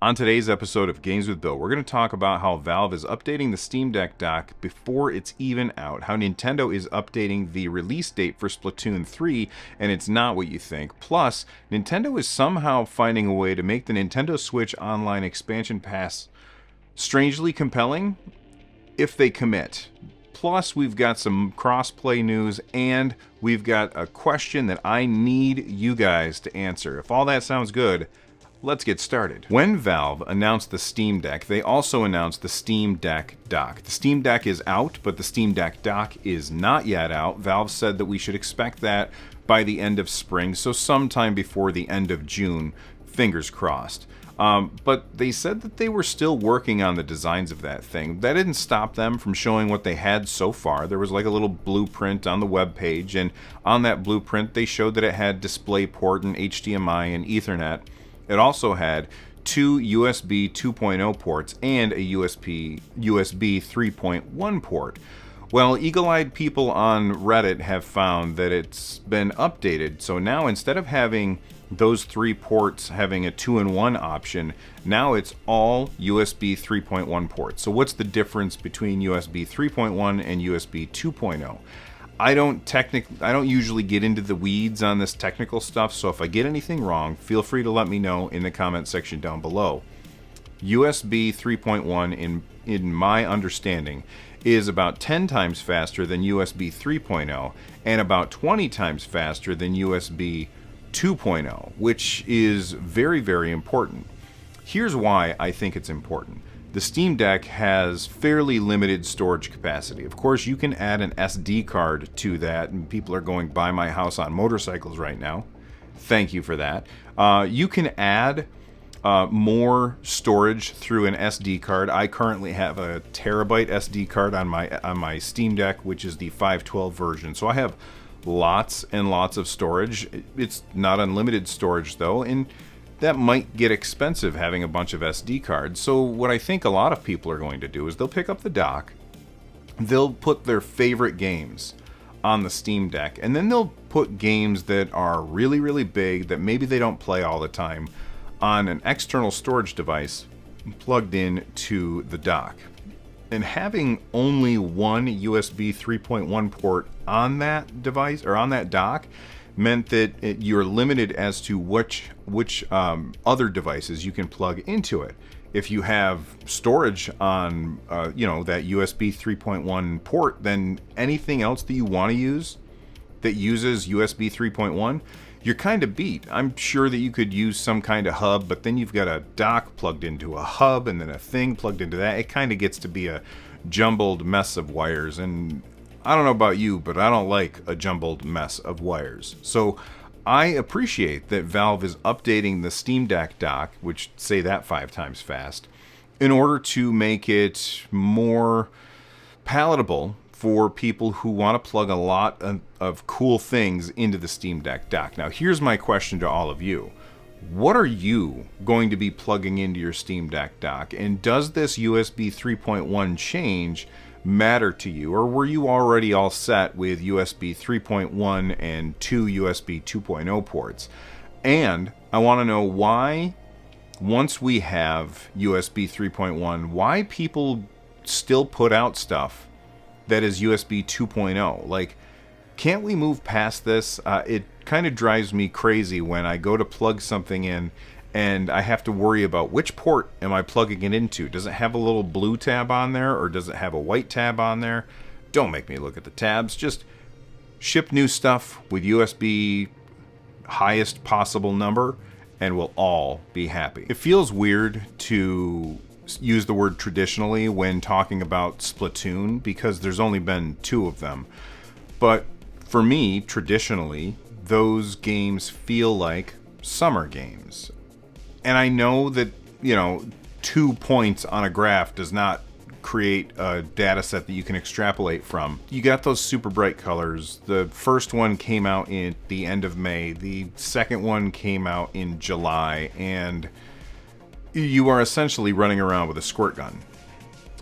On today's episode of Games with Bill, we're going to talk about how Valve is updating the Steam Deck dock before it's even out, how Nintendo is updating the release date for Splatoon 3, and it's not what you think. Plus, Nintendo is somehow finding a way to make the Nintendo Switch Online expansion pass strangely compelling if they commit. Plus, we've got some cross-play news, and we've got a question that I need you guys to answer. If all that sounds good, let's get started. When Valve announced the Steam Deck, they also announced the Steam Deck dock. The Steam Deck is out, but the Steam Deck dock is not yet out. Valve said that we should expect that by the end of spring, so sometime before the end of June, fingers crossed. But they said that they were still working on the designs of that thing. That didn't stop them from showing what they had so far. There was like a little blueprint on the web page, and on that blueprint they showed that it had DisplayPort and HDMI and Ethernet. It also had two USB 2.0 ports and a USB 3.1 port. Well, eagle-eyed people on Reddit have found that it's been updated, so now instead of having those three ports having a 2-in-1 option, now it's all USB 3.1 ports. So what's the difference between USB 3.1 and USB 2.0? I don't usually get into the weeds on this technical stuff, so if I get anything wrong, feel free to let me know in the comment section down below. USB 3.1, in my understanding, is about 10 times faster than USB 3.0 and about 20 times faster than USB 2.0, which is very, very important. Here's why I think it's important. The Steam Deck has fairly limited storage capacity. Of course, you can add an SD card to that, and people are going by my house on motorcycles right now. Thank you for that. You can add more storage through an SD card. I currently have a terabyte SD card on my Steam Deck, which is the 512 version. So I have lots and lots of storage. It's not unlimited storage though, and that might get expensive having a bunch of SD cards. So what I think a lot of people are going to do is they'll pick up the dock, they'll put their favorite games on the Steam Deck, and then they'll put games that are really, really big that maybe they don't play all the time on an external storage device plugged in to the dock. And having only one USB 3.1 port on that device or on that dock meant that you're limited as to which other devices you can plug into it. If you have storage on that USB 3.1 port, then anything else that you want to use that uses USB 3.1, you're kind of beat. I'm sure that you could use some kind of hub, but then you've got a dock plugged into a hub and then a thing plugged into that. It kind of gets to be a jumbled mess of wires, and I don't know about you, but I don't like a jumbled mess of wires. So I appreciate that Valve is updating the Steam Deck dock, which say that 5 times fast, in order to make it more palatable for people who want to plug a lot of cool things into the Steam Deck dock. Now, here's my question to all of you. What are you going to be plugging into your Steam Deck dock? And does this USB 3.1 change matter to you, or were you already all set with USB 3.1 and 2 USB 2.0 ports? And I want to know why, once we have USB 3.1, why people still put out stuff that is USB 2.0. Like, can't we move past this? It kind of drives me crazy when I go to plug something in and I have to worry about which port am I plugging it into. Does it have a little blue tab on there, or does it have a white tab on there? Don't make me look at the tabs. Just ship new stuff with USB highest possible number and we'll all be happy. It feels weird to use the word traditionally when talking about Splatoon because there's only been 2 of them. But for me, traditionally, those games feel like summer games. And I know that, 2 points on a graph does not create a data set that you can extrapolate from. You got those super bright colors. The first one came out in the end of May. The second one came out in July. And you are essentially running around with a squirt gun.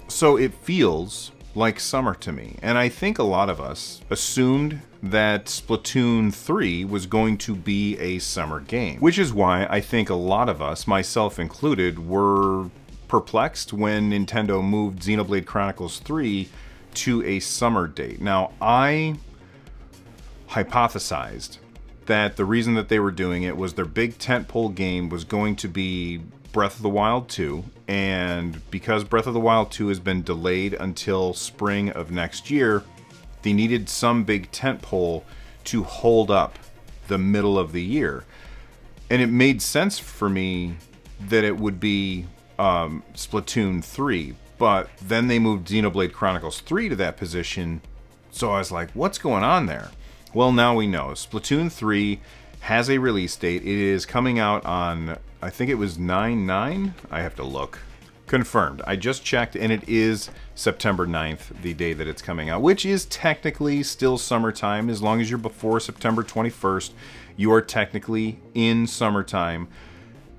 So it feels like summer to me. And I think a lot of us assumed that Splatoon 3 was going to be a summer game, which is why I think a lot of us, myself included, were perplexed when Nintendo moved Xenoblade Chronicles 3 to a summer date. Now, I hypothesized that the reason that they were doing it was their big tentpole game was going to be Breath of the Wild 2, and because Breath of the Wild 2 has been delayed until spring of next year, they needed some big tentpole to hold up the middle of the year. And it made sense for me that it would be Splatoon 3, but then they moved Xenoblade Chronicles 3 to that position, so I was like, what's going on there? Well, now we know. Splatoon 3 has a release date. It is coming out on, I think it was 9/9? I have to look. Confirmed. I just checked, and it is September 9th, the day that it's coming out, which is technically still summertime. As long as you're before September 21st, you are technically in summertime,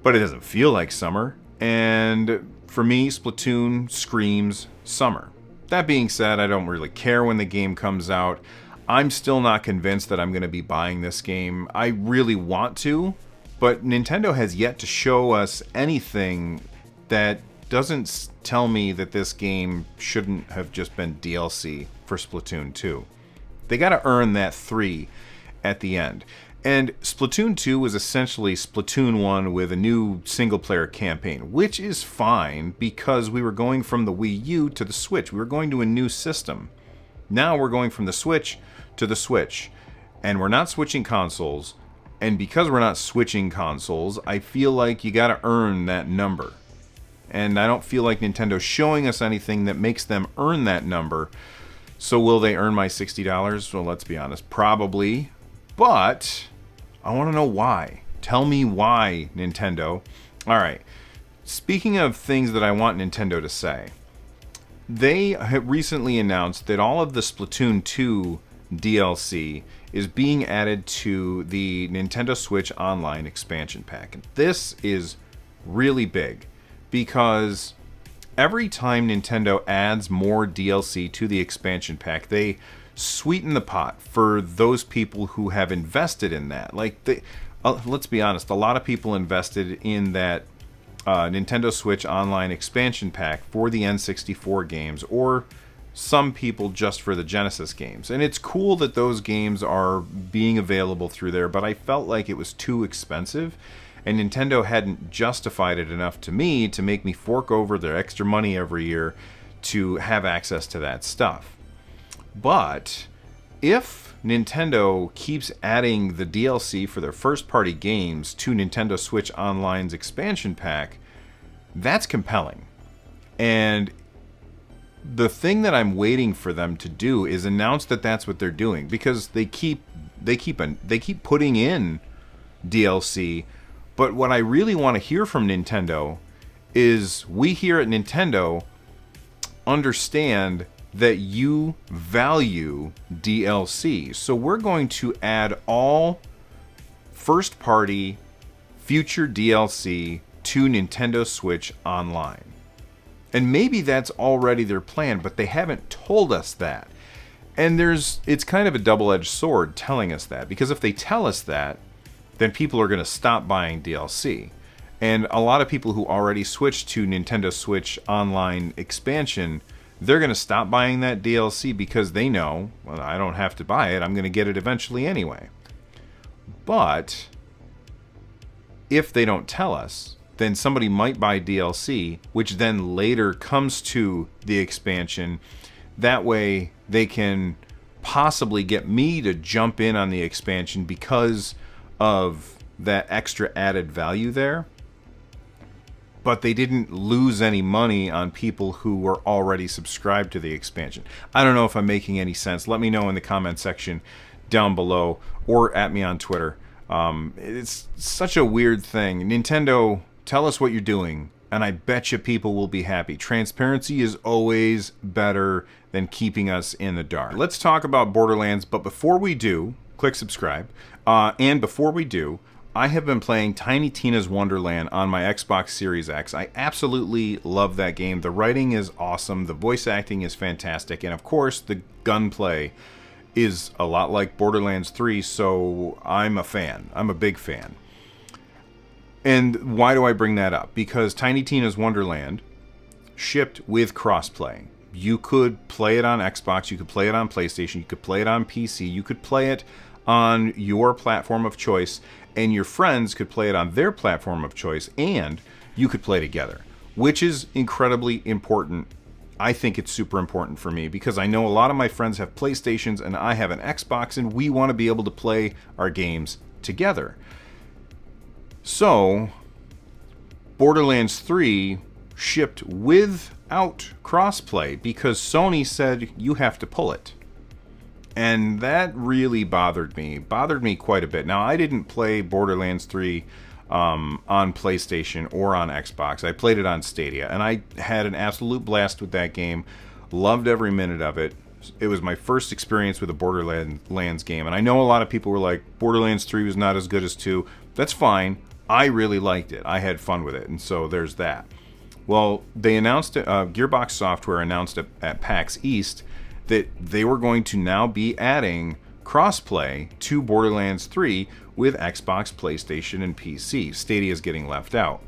but it doesn't feel like summer. And for me, Splatoon screams summer. That being said, I don't really care when the game comes out. I'm still not convinced that I'm going to be buying this game. I really want to, but Nintendo has yet to show us anything that doesn't tell me that this game shouldn't have just been DLC for Splatoon 2. They got to earn that 3 at the end. And Splatoon 2 was essentially Splatoon 1 with a new single-player campaign, which is fine because we were going from the Wii U to the Switch. We were going to a new system. Now we're going from the Switch to the Switch, and we're not switching consoles. And because we're not switching consoles, I feel like you got to earn that number. And I don't feel like Nintendo's showing us anything that makes them earn that number. So will they earn my $60? Well, let's be honest, probably. But I want to know why. Tell me why, Nintendo. All right. Speaking of things that I want Nintendo to say, they have recently announced that all of the Splatoon 2 DLC is being added to the Nintendo Switch Online expansion pack. This is really big because every time Nintendo adds more DLC to the expansion pack, they sweeten the pot for those people who have invested in that. Like, let's be honest, a lot of people invested in that Nintendo Switch Online expansion pack for the N64 games, or some people just for the Genesis games. And it's cool that those games are being available through there, but I felt like it was too expensive, and Nintendo hadn't justified it enough to me to make me fork over their extra money every year to have access to that stuff. But if Nintendo keeps adding the DLC for their first-party games to Nintendo Switch Online's expansion pack, that's compelling. And the thing that I'm waiting for them to do is announce that that's what they're doing, because they keep putting in DLC. But what I really want to hear from Nintendo is, we here at Nintendo understand that you value DLC. So we're going to add all first-party future DLC to Nintendo Switch Online. And maybe that's already their plan, but they haven't told us that. And it's kind of a double-edged sword telling us that, because if they tell us that, then people are going to stop buying DLC. And a lot of people who already switched to Nintendo Switch Online expansion, they're going to stop buying that DLC because they know, well, I don't have to buy it, I'm going to get it eventually anyway. But if they don't tell us, then somebody might buy DLC, which then later comes to the expansion. That way they can possibly get me to jump in on the expansion because of that extra added value there. But they didn't lose any money on people who were already subscribed to the expansion. I don't know if I'm making any sense. Let me know in the comment section down below, or at me on Twitter. It's such a weird thing. Nintendo, tell us what you're doing, and I bet you people will be happy. Transparency is always better than keeping us in the dark. Let's talk about Borderlands, but before we do, click subscribe. And before we do, I have been playing Tiny Tina's Wonderland on my Xbox Series X. I absolutely love that game. The writing is awesome, the voice acting is fantastic, and of course the gunplay is a lot like Borderlands 3, so I'm a fan. I'm a big fan. And why do I bring that up? Because Tiny Tina's Wonderland shipped with crossplay. You could play it on Xbox, you could play it on PlayStation, you could play it on PC, you could play it on your platform of choice, and your friends could play it on their platform of choice, and you could play together, which is incredibly important. I think it's super important for me because I know a lot of my friends have PlayStations and I have an Xbox, and we want to be able to play our games together. So, Borderlands 3 shipped without crossplay because Sony said you have to pull it. And that really bothered me quite a bit. Now, I didn't play Borderlands 3 on PlayStation or on Xbox. I played it on Stadia, and I had an absolute blast with that game. Loved every minute of it. It was my first experience with a Borderlands game, and I know a lot of people were like, Borderlands 3 was not as good as 2. That's fine. I really liked it. I had fun with it, and so there's that. Well, they announced it, Gearbox Software announced at PAX East that they were going to now be adding crossplay to Borderlands 3 with Xbox, PlayStation, and PC. Stadia is getting left out.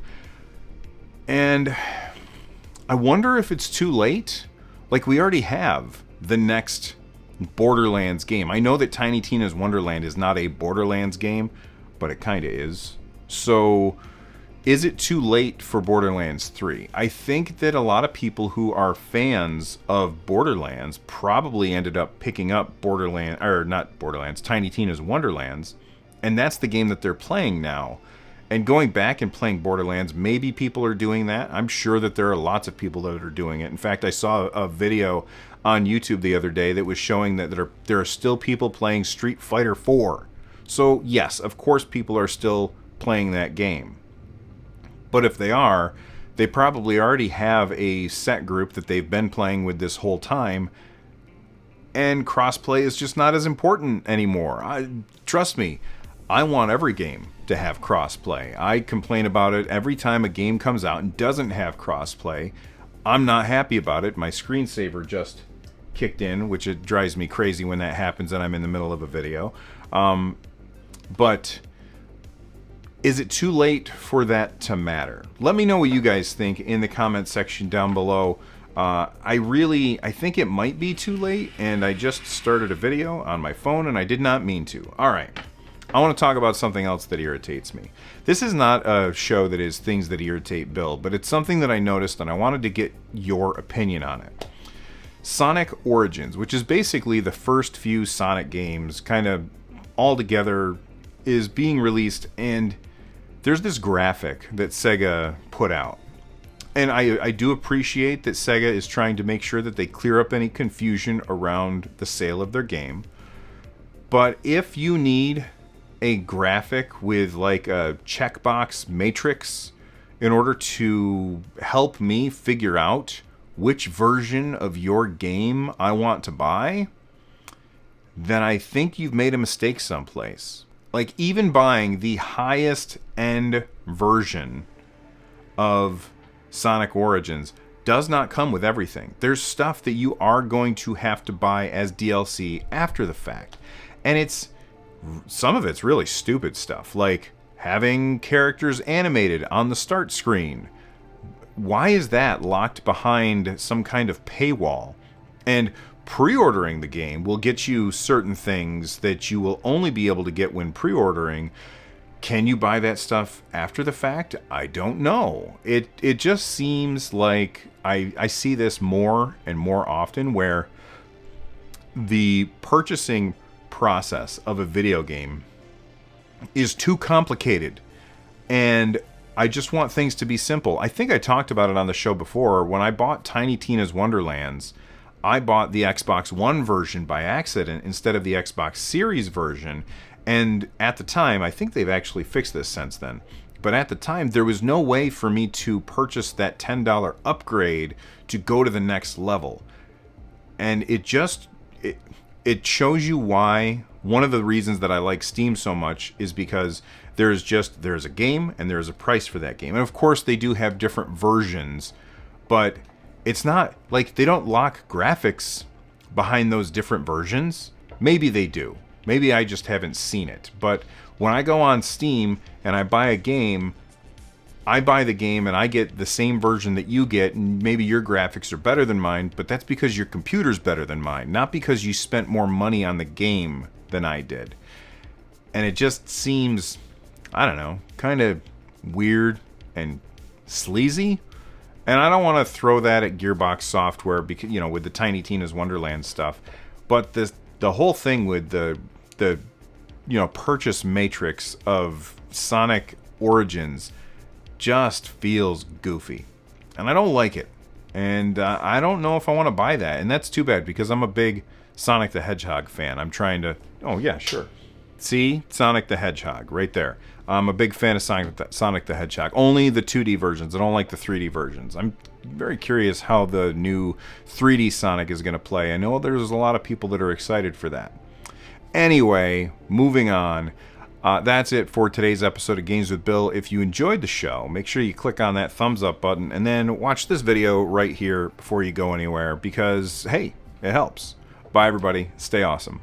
And I wonder if it's too late. Like, we already have the next Borderlands game. I know that Tiny Tina's Wonderland is not a Borderlands game, but it kind of is. So, is it too late for Borderlands 3? I think that a lot of people who are fans of Borderlands probably ended up picking up Tiny Tina's Wonderlands, and that's the game that they're playing now. And going back and playing Borderlands, maybe people are doing that. I'm sure that there are lots of people that are doing it. In fact, I saw a video on YouTube the other day that was showing that there are still people playing Street Fighter 4. So yes, of course people are still playing that game. But if they are, they probably already have a set group that they've been playing with this whole time, and crossplay is just not as important anymore. Trust me, I want every game to have crossplay. I complain about it every time a game comes out and doesn't have crossplay. I'm not happy about it. My screensaver just kicked in, which it drives me crazy when that happens and I'm in the middle of a video. But is it too late for that to matter? Let me know what you guys think in the comment section down below. I think it might be too late, and I just started a video on my phone and I did not mean to. Alright, I want to talk about something else that irritates me. This is not a show that is things that irritate Bill, but it's something that I noticed and I wanted to get your opinion on it. Sonic Origins, which is basically the first few Sonic games kind of all together, is being released, and there's this graphic that Sega put out. And I do appreciate that Sega is trying to make sure that they clear up any confusion around the sale of their game. But if you need a graphic with like a checkbox matrix in order to help me figure out which version of your game I want to buy, then I think you've made a mistake someplace. Like, even buying the highest end version of Sonic Origins does not come with everything. There's stuff that you are going to have to buy as DLC after the fact. And some of it's really stupid stuff, like having characters animated on the start screen. Why is that locked behind some kind of paywall? And pre-ordering the game will get you certain things that you will only be able to get when pre-ordering. Can you buy that stuff after the fact? I don't know. It just seems like I see this more and more often, where the purchasing process of a video game is too complicated, and I just want things to be simple. I think I talked about it on the show before. When I bought Tiny Tina's Wonderlands, I bought the Xbox One version by accident instead of the Xbox Series version. And at the time, I think they've actually fixed this since then, but at the time, there was no way for me to purchase that $10 upgrade to go to the next level. And it shows you why one of the reasons that I like Steam so much is because there's a game and there's a price for that game. And of course they do have different versions, but it's not like they don't lock graphics behind those different versions. Maybe they do. Maybe I just haven't seen it. But when I go on Steam and I buy a game, I buy the game and I get the same version that you get, and maybe your graphics are better than mine, but that's because your computer's better than mine, not because you spent more money on the game than I did. And it just seems, I don't know, kind of weird and sleazy. And I don't want to throw that at Gearbox Software because, you know, with the Tiny Tina's Wonderland stuff, but the whole thing with the purchase matrix of Sonic Origins just feels goofy, and I don't like it, and I don't know if I want to buy that, and that's too bad because I'm a big Sonic the Hedgehog fan. I'm trying to, oh yeah, sure, see, Sonic the Hedgehog right there. I'm a big fan of Sonic the Hedgehog, only the 2D versions. I don't like the 3D versions. I'm very curious how the new 3D Sonic is going to play. I know there's a lot of people that are excited for that. Anyway, moving on. That's it for today's episode of Games with Bill. If you enjoyed the show, make sure you click on that thumbs up button and then watch this video right here before you go anywhere because, hey, it helps. Bye, everybody. Stay awesome.